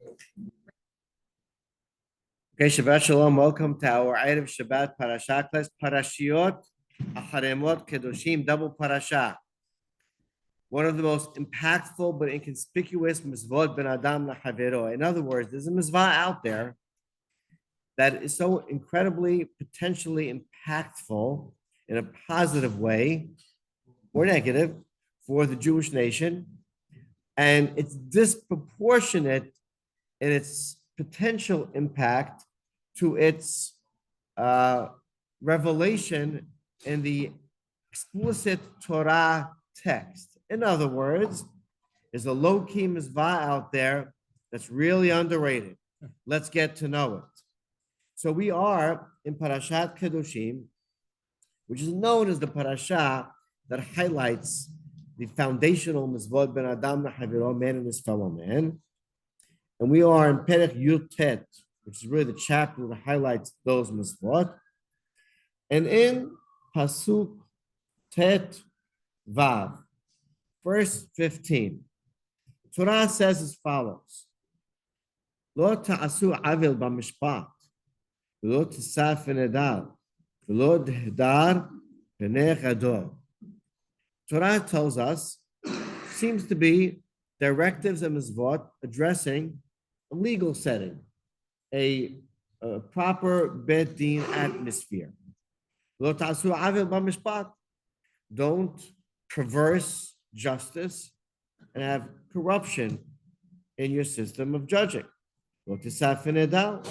Okay, Shabbat Shalom. Welcome to our Erev Shabbat Parashat class, Parashiot, Acharemot, Kedoshim, double Parasha. One of the most impactful but inconspicuous Mizvot Ben Adam Lahavero. In other words, there's a Mizvah out there that is so incredibly, potentially impactful in a positive way or negative for the Jewish nation. And it's disproportionate in its potential impact to its revelation in the explicit Torah text. In other words, there's a low-key mizvah out there that's really underrated. Let's get to know it. So we are in Parashat Kedoshim, which is known as the parasha that highlights the foundational mizvot ben Adam Lahaviro, man and his fellow man. And we are in Perek Yud Tet, which is really the chapter that highlights those mitzvot. And in Pasuk Tet Vav, verse 15, Torah says as follows: Lo ta'asu avil b'mishpat, v'lo tisaf v'nedal, v'lo dehdar v'nei chador. Torah tells us, seems to be directives and mitzvot addressing a legal setting, a proper bet din atmosphere. Lo ta'asu avil b'mishpat. Don't perverse justice and have corruption in your system of judging. Lo tisaf v'nedal.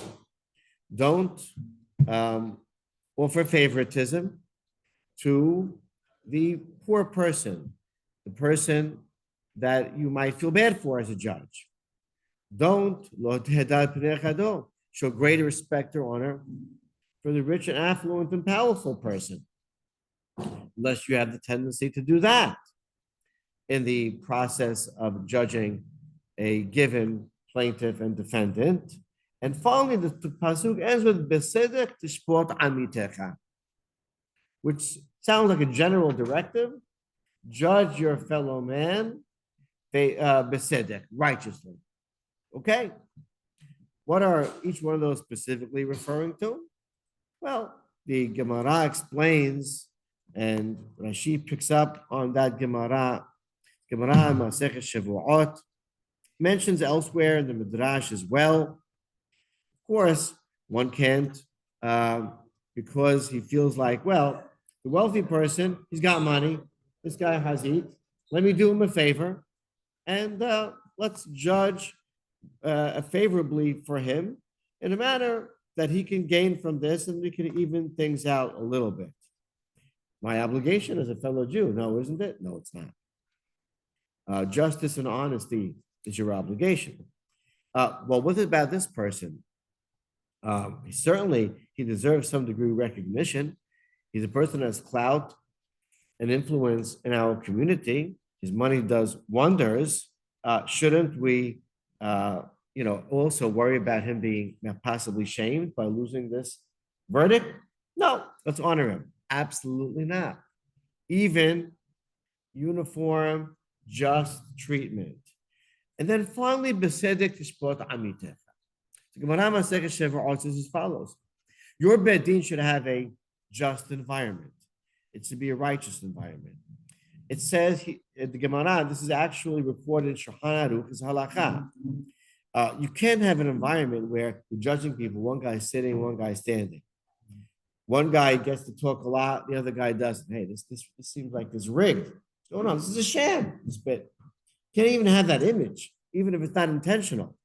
Don't offer favoritism to the poor person, the person that you might feel bad for as a judge. Don't show greater respect or honor for the rich and affluent and powerful person, unless you have the tendency to do that in the process of judging a given plaintiff and defendant. And finally, the pasuk ends with "Besedek tishpot amitecha," which sounds like a general directive: judge your fellow man, besedek, righteously. Okay, what are each one of those specifically referring to? Well, the Gemara explains, and Rashi picks up on that Gemara. Gemara Masechet Shavuot mentions elsewhere in the Midrash as well. Of course, one can't, because he feels like, well, the wealthy person, he's got money. This guy has eat. Let me do him a favor, and let's judge favorably for him in a manner that he can gain from this, and we can even things out a little bit. My obligation as a fellow Jew, no, isn't it? No, it's not. Justice and honesty is your obligation. Well, what about this person? Certainly, he deserves some degree of recognition. He's a person that has clout and influence in our community. His money does wonders. Shouldn't we, also worry about him being possibly shamed by losing this verdict? No, let's honor him. Absolutely not. Even uniform, just treatment. And then finally, Besedek Tishpot Amitecha. The Gemara Masechet Shavuot says as follows: your beit din should have a just environment. It should be a righteous environment. It says the Gemara, this is actually recorded in Shulchan Aruch as halakha. You can't have an environment where you're judging people. One guy's sitting, one guy's standing. One guy gets to talk a lot, the other guy doesn't. Hey, this seems like this rigged. What's going on? This is a sham. This bit. Can't even have that image, even if it's not intentional.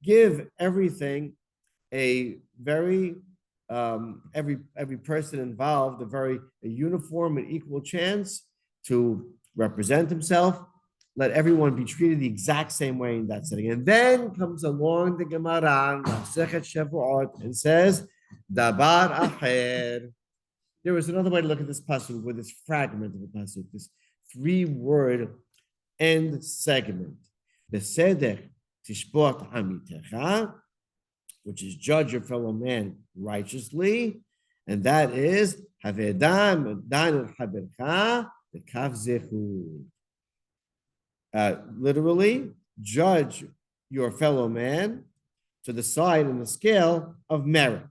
Give everything a very every person involved a uniform and equal chance to represent himself. Let everyone be treated the exact same way in that setting. And then comes along the Gemara Masechet Shavuot and says, Dabar acher. There was another way to look at this pasuk with this fragment of the pasuk, this 3-word end segment. Besedek tishpot amitecha, which is judge your fellow man righteously, and that is havedam dan habercha bekav zechu. Literally, judge your fellow man to the side in the scale of merit.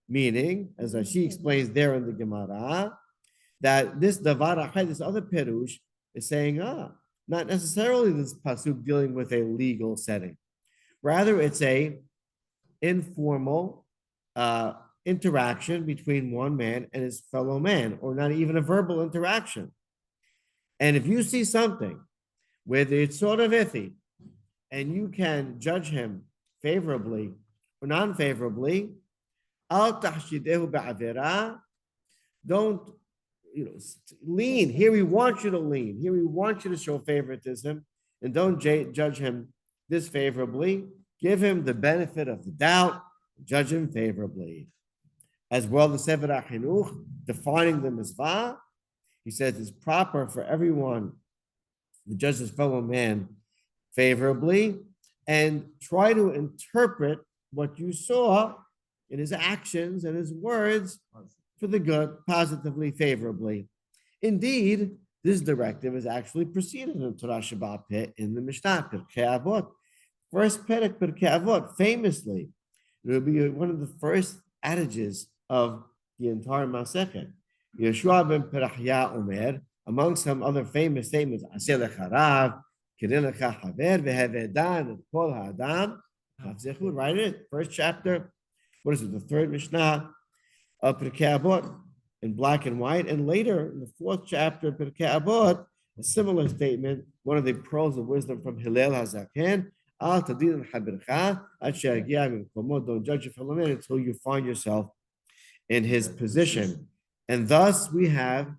Meaning, as she explains there in the Gemara, that this davar achai, this other perush, is saying, not necessarily this pasuk dealing with a legal setting. Rather, it's a informal interaction between one man and his fellow man, or not even a verbal interaction. And if you see something where it's sort of iffy, and you can judge him favorably or non-favorably, al tahshidehu ba'avera, don't lean. Here we want you to lean. Here we want you to show favoritism, and don't judge him disfavorably. Give him the benefit of the doubt. Judge him favorably. As well, the Sefer HaChinuch, defining the mitzvah, he says it's proper for everyone to judge his fellow man favorably and try to interpret what you saw in his actions and his words for the good, positively, favorably. Indeed, this directive is actually preceded in Torah Shabbat Peh in the Mishnah, Pirkei Avot. First Perek Pirkei Avot, famously, it will be one of the first adages of the entire Masechet. Yeshua ben Perachya Omer, among some other famous statements, Aseh lecharav, Kireh lecha haver, vehevedan, et kol ha'adam, Chavzechud, right in it, first chapter, what is it, the third Mishnah of Pirkei Avot, in black and white, and later, in the fourth chapter of Pirkei Avot, a similar statement, one of the pearls of wisdom from Hillel HaZaken, Al tadin habircha, don't judge your fellow man until you find yourself in his position. And thus we have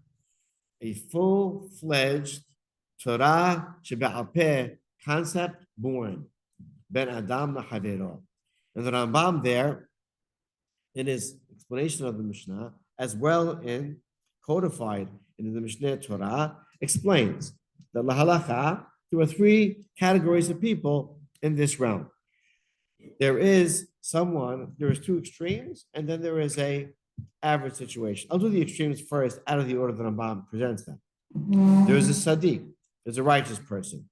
a full-fledged Torah Shebe'al Peh concept born, Ben Adam Lahavero. And the Rambam there, in his explanation of the Mishnah, as well in codified in the Mishnah Torah, explains that lahalacha, there are three categories of people in this realm. There is two extremes, and then there is a average situation. I'll do the extremes first out of the order that Rambam presents them. There is a Sadiq, there's a righteous person.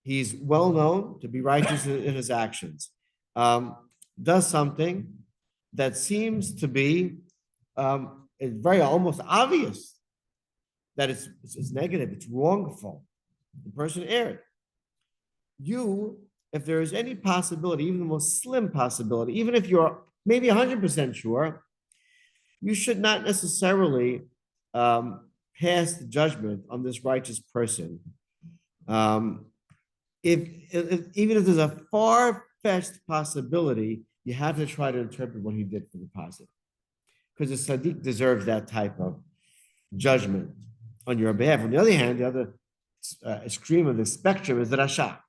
He's well known to be righteous in his actions. Does something that seems to be very almost obvious that it's negative, it's wrongful. The person erred. If there is any possibility, even the most slim possibility, even if you're maybe 100% sure, you should not necessarily pass the judgment on this righteous person. Even if there's a far-fetched possibility, you have to try to interpret what he did for the positive. Because the Sadiq deserves that type of judgment on your behalf. On the other hand, the other extreme of the spectrum is the Rasha.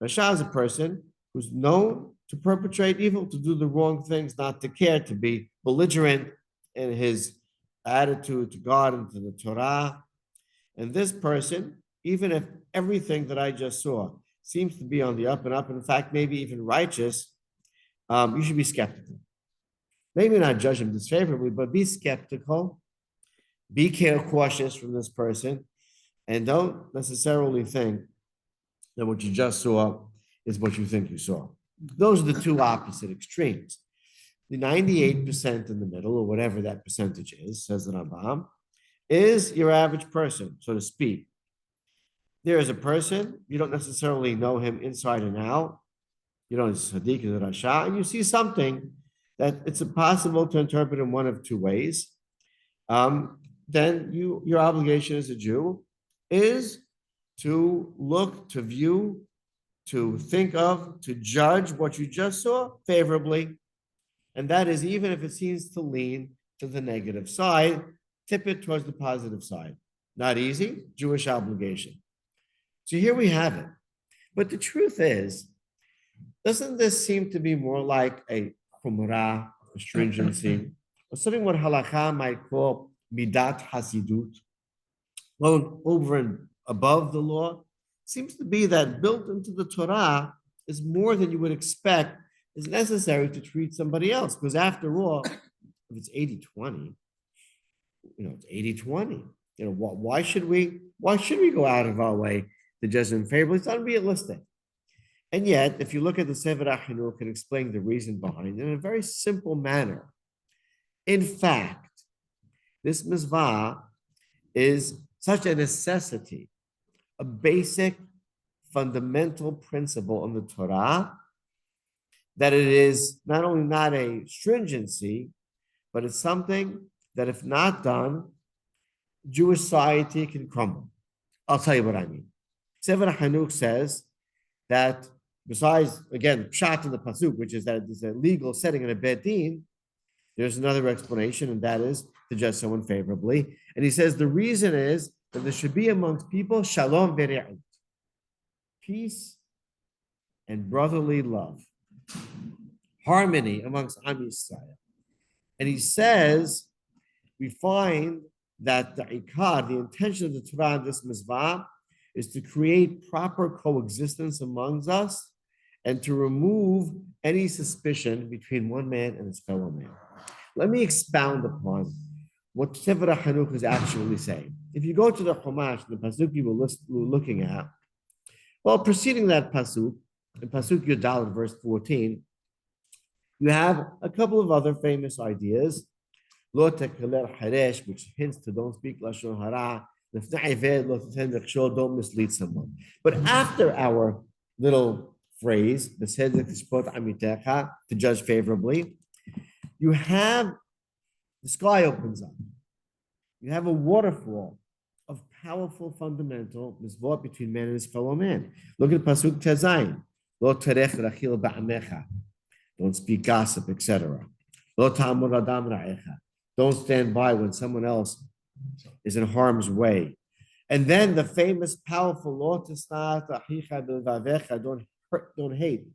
Rasha is a person who's known to perpetrate evil, to do the wrong things, not to care, to be belligerent in his attitude to God and to the Torah. And this person, even if everything that I just saw seems to be on the up and up, in fact, maybe even righteous, you should be skeptical. Maybe not judge him disfavorably, but be skeptical, be cautious from this person, and don't necessarily think that what you just saw is what you think you saw. Those are the two opposite extremes. The 98% in the middle, or whatever that percentage is, says the Rambam, is your average person, so to speak. There is a person, you don't necessarily know him inside and out. You know, it's Sadiq or Rasha, and you see something that it's impossible to interpret in one of two ways. Then your obligation as a Jew is to look, to view, to think of, to judge what you just saw favorably. And that is, even if it seems to lean to the negative side, tip it towards the positive side. Not easy, Jewish obligation. So here we have it. But the truth is, doesn't this seem to be more like a chumrah, a stringency, or something what halakha might call midat hasidut, going over and above the law? Seems to be that built into the Torah is more than you would expect is necessary to treat somebody else. Because after all, if it's 80-20, it's 80-20. Why should we go out of our way to judge them favorably? It's unrealistic. And yet, if you look at the Sefer HaChinuch and explain the reason behind it in a very simple manner, in fact, this mitzvah is such a necessity, a basic fundamental principle in the Torah, that it is not only not a stringency, but it's something that if not done, Jewish society can crumble. I'll tell you what I mean. Sefer HaChinuch says that besides, again, pshat in the pasuk, which is that it's a legal setting in a beit din, there's another explanation, and that is to judge someone favorably. And he says the reason is that there should be amongst people shalom v're'ut, peace and brotherly love, harmony amongst Am Yisrael. And he says we find that the ikar, the intention of the Torah in this mitzvah, is to create proper coexistence amongst us and to remove any suspicion between one man and his fellow man. Let me expound upon what Sefer HaChinuch is actually saying. If you go to the Chumash, the pasuk you were looking at, well, preceding that pasuk, in pasuk Yudal, verse 14, you have a couple of other famous ideas. Lo tekeler haresh, which hints to don't speak lashon hara. Don't mislead someone. But after our little phrase, to judge favorably, you have the sky opens up. You have a waterfall of powerful fundamental mitzvot between man and his fellow man. Look at pasuk tezayin. Lo terech rachil ba'amecha. Don't speak gossip, etc. Lo ta'amur adam ra'echa. Don't stand by when someone else is in harm's way. And then the famous, powerful law to start, don't hate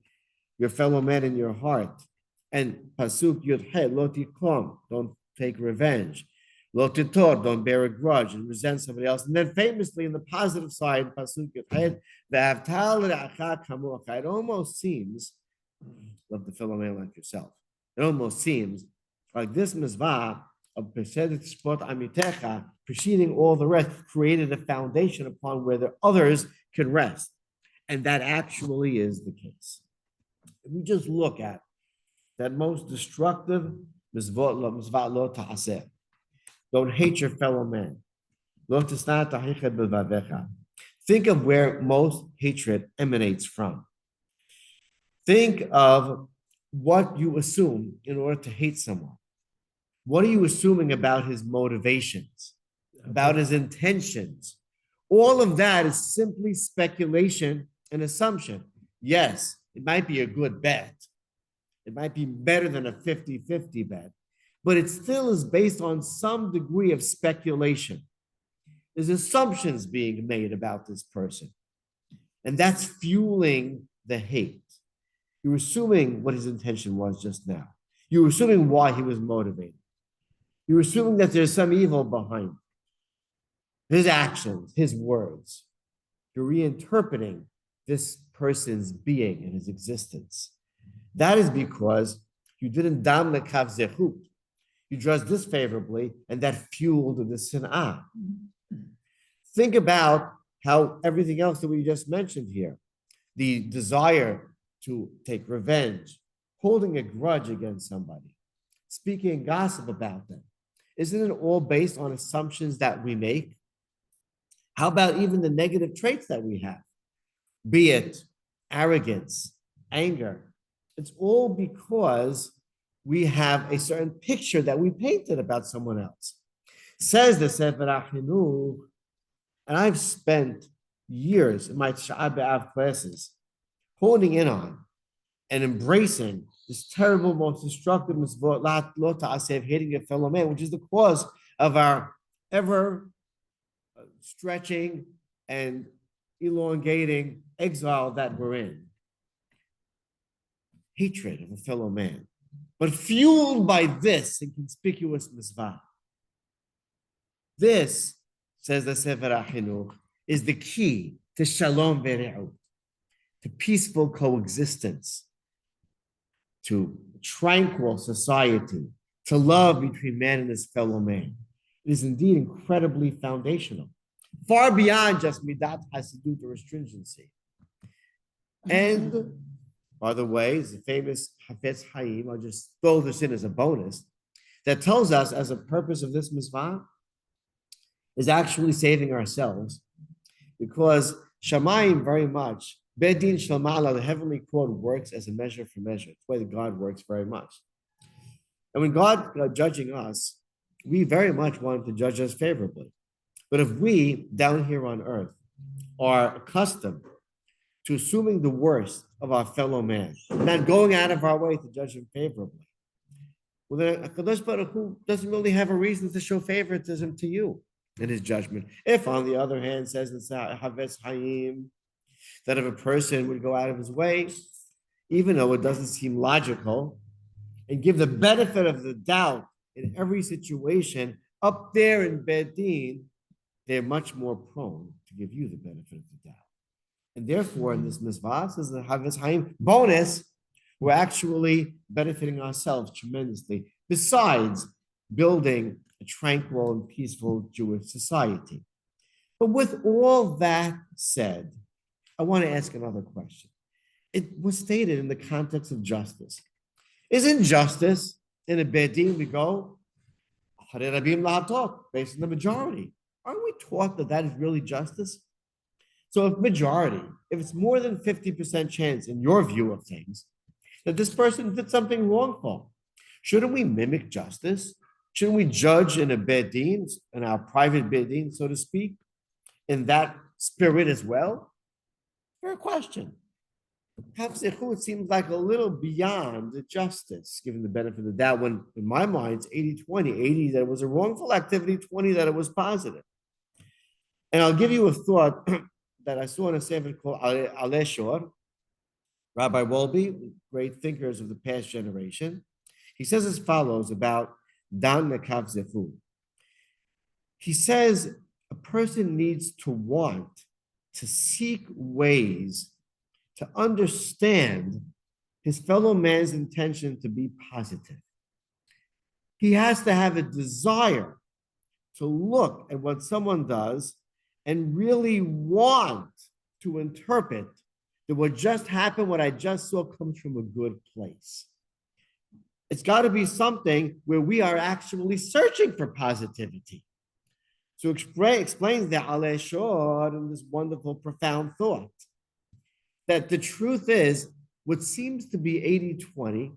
your fellow man in your heart. And pasuk yud lo tikom, don't take revenge. Lo titor, don't bear a grudge and resent somebody else. And then famously, in the positive side, pasuk yud it almost seems, love the fellow man like yourself. It almost seems like this mitzvah of Amitecha, preceding all the rest, created a foundation upon where the others can rest. And that actually is the case. If we just look at that most destructive mitzvah lo ta'aseh, don't hate your fellow man. Think of where most hatred emanates from. Think of what you assume in order to hate someone. What are you assuming about his motivations, about his intentions? All of that is simply speculation and assumption. Yes, it might be a good bet. It might be better than a 50-50 bet, but it still is based on some degree of speculation. There's assumptions being made about this person, and that's fueling the hate. You're assuming what his intention was just now. You're assuming why he was motivated. You're assuming that there's some evil behind his actions, his words. You're reinterpreting this person's being and his existence. That is because you didn't dam lekav zechut. You judged this favorably, and that fueled the sin'ah. Think about how everything else that we just mentioned here, the desire to take revenge, holding a grudge against somebody, speaking gossip about them. Isn't it all based on assumptions that we make? How about even the negative traits that we have? Be it arrogance, anger. It's all because we have a certain picture that we painted about someone else. Says the Sefer HaChinuch, and I've spent years in my Sha'ah B'Av classes honing in on and embracing this terrible, most destructive mitzvot, lo ta'aseh, hating a fellow man, which is the cause of our ever stretching and elongating exile that we're in. Hatred of a fellow man, but fueled by this inconspicuous mitzvah. This, says the Sefer HaChinuch, is the key to shalom v're'ut, to peaceful coexistence, to tranquil society, to love between man and his fellow man. It is indeed incredibly foundational, far beyond just midat hasidut or astringency. And by the way, is the famous Hafetz Haim, I'll just throw this in as a bonus, that tells us as a purpose of this mitzvah is actually saving ourselves because Shamayim very much, Bedin Shalmala, the heavenly court works as a measure for measure. It's the way that God works very much. And when God judging us, we very much want him to judge us favorably. But if we, down here on earth, are accustomed to assuming the worst of our fellow man, not going out of our way to judge him favorably, well, then HaKadosh Baruch Hu doesn't really have a reason to show favoritism to you in his judgment. If, on the other hand, says in Havetz Hayim, that if a person would go out of his way, even though it doesn't seem logical, and give the benefit of the doubt in every situation, up there in Bedin, they're much more prone to give you the benefit of the doubt. And therefore, in this mitzvah, says the Havetz Hayim bonus, we're actually benefiting ourselves tremendously, besides building a tranquil and peaceful Jewish society. But with all that said, I want to ask another question. It was stated in the context of justice. Isn't justice in a bedin we go, based on the majority? Aren't we taught that that is really justice? So if it's more than 50% chance in your view of things, that this person did something wrongful, shouldn't we mimic justice? Shouldn't we judge in a bedin, in our private bedin, so to speak, in that spirit as well? Fair question. It seems like a little beyond the justice, given the benefit of the doubt, when in my mind it's 80-20, 80 that it was a wrongful activity, 20 that it was positive. And I'll give you a thought that I saw in a sefer called Aleh Shor, Rabbi Wolbe, great thinkers of the past generation. He says as follows about Dan Nekav Zefu. He says a person needs to want to seek ways to understand his fellow man's intention to be positive. He has to have a desire to look at what someone does and really want to interpret that what just happened, what I just saw, comes from a good place. It's got to be something where we are actually searching for positivity. So explains the Aleh Shor in this wonderful, profound thought that the truth is what seems to be 80-20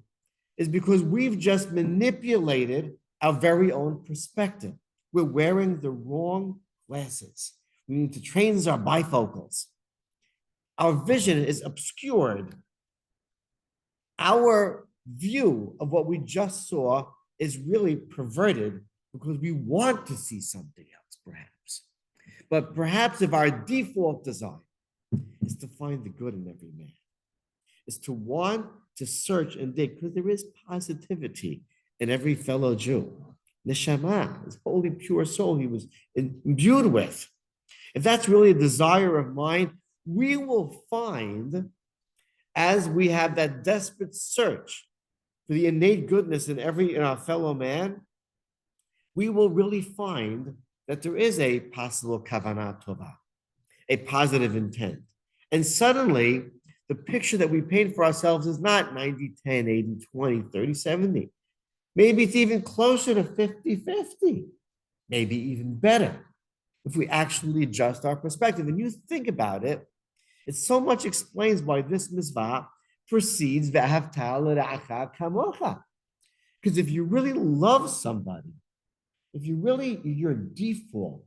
is because we've just manipulated our very own perspective. We're wearing the wrong glasses. We need to train our bifocals. Our vision is obscured. Our view of what we just saw is really perverted because we want to see something else, perhaps. But perhaps if our default design is to find the good in every man, is to want to search and dig, because there is positivity in every fellow Jew. Neshama, his holy, pure soul he was imbued with. If that's really a desire of mine, we will find, as we have that desperate search for the innate goodness in our fellow man, we will really find that there is a possible kavanah tova, a positive intent. And suddenly, the picture that we paint for ourselves is not 90-10, 80-20, 30-70. Maybe it's even closer to 50-50, maybe even better, if we actually adjust our perspective. And you think about it, it so much explains why this mitzvah precedes v'ahavta l'ra'acha kamocha. Because if you really love somebody, if your default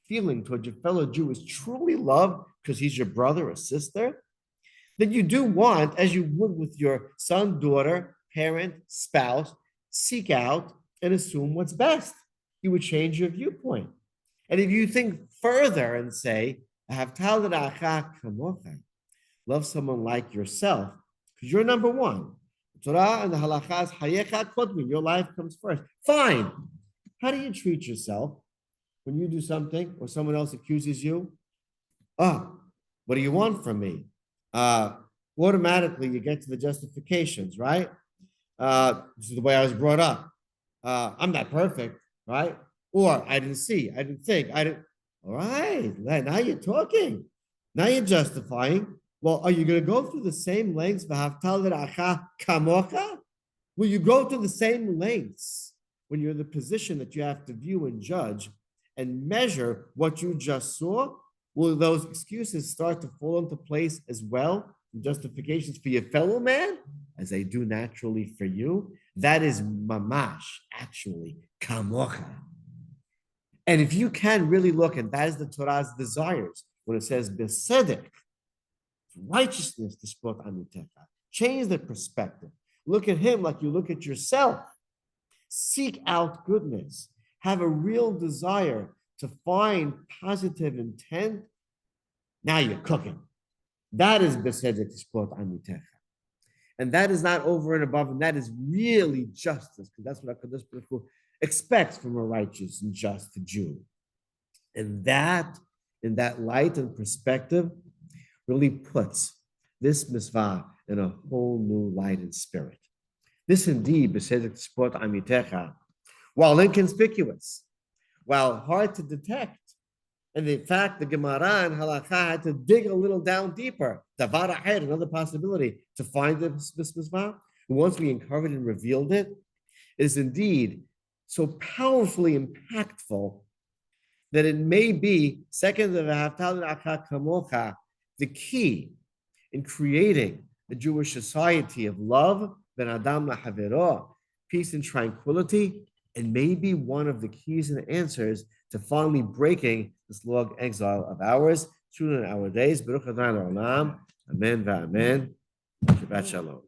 feeling towards your fellow Jew is truly love because he's your brother or sister, then you do want, as you would with your son, daughter, parent, spouse, seek out and assume what's best. You would change your viewpoint. And if you think further and say, love someone like yourself, because you're number one. Torah and the halakha is hayecha kodmi, your life comes first. Fine. How do you treat yourself when you do something or someone else accuses you? Oh, what do you want from me? Automatically you get to the justifications, right? This is the way I was brought up. I'm not perfect, right? Or I didn't see, I didn't think, I didn't. All right, now you're talking. Now you're justifying. Well, are you going to go through the same lengths? Will you go through the same lengths when you're in the position that you have to view and judge and measure what you just saw? Will those excuses start to fall into place as well? Justifications for your fellow man as they do naturally for you? That is mamash, actually, kamocha. And if you can really look, and that is the Torah's desires, when it says besedek, righteousness to spot amitecha, change the perspective. Look at him like you look at yourself. Seek out goodness. Have a real desire to find positive intent. Now you're cooking. That is besedek to spot amitecha. And that is not over and above, and that is really justice, because that's what HaKadosh Baruch Hu expects from a righteous and just Jew. And that, in that light and perspective, really puts this mitzvah in a whole new light and spirit. This indeed, b'sedek sport amitecha, while inconspicuous, while hard to detect, and in fact, the Gemara and Halakha had to dig a little down deeper. Davar ahed, another possibility to find this mitzvah. And once we uncovered and revealed it, it is indeed so powerfully impactful that it may be, second of kamocha, the key in creating a Jewish society of love, ben adam lahavero, peace and tranquility, and maybe one of the keys and answers to finally breaking this long exile of ours, soon in our days. Baruch Adonai Olam. Amen va'amen. Shabbat shalom.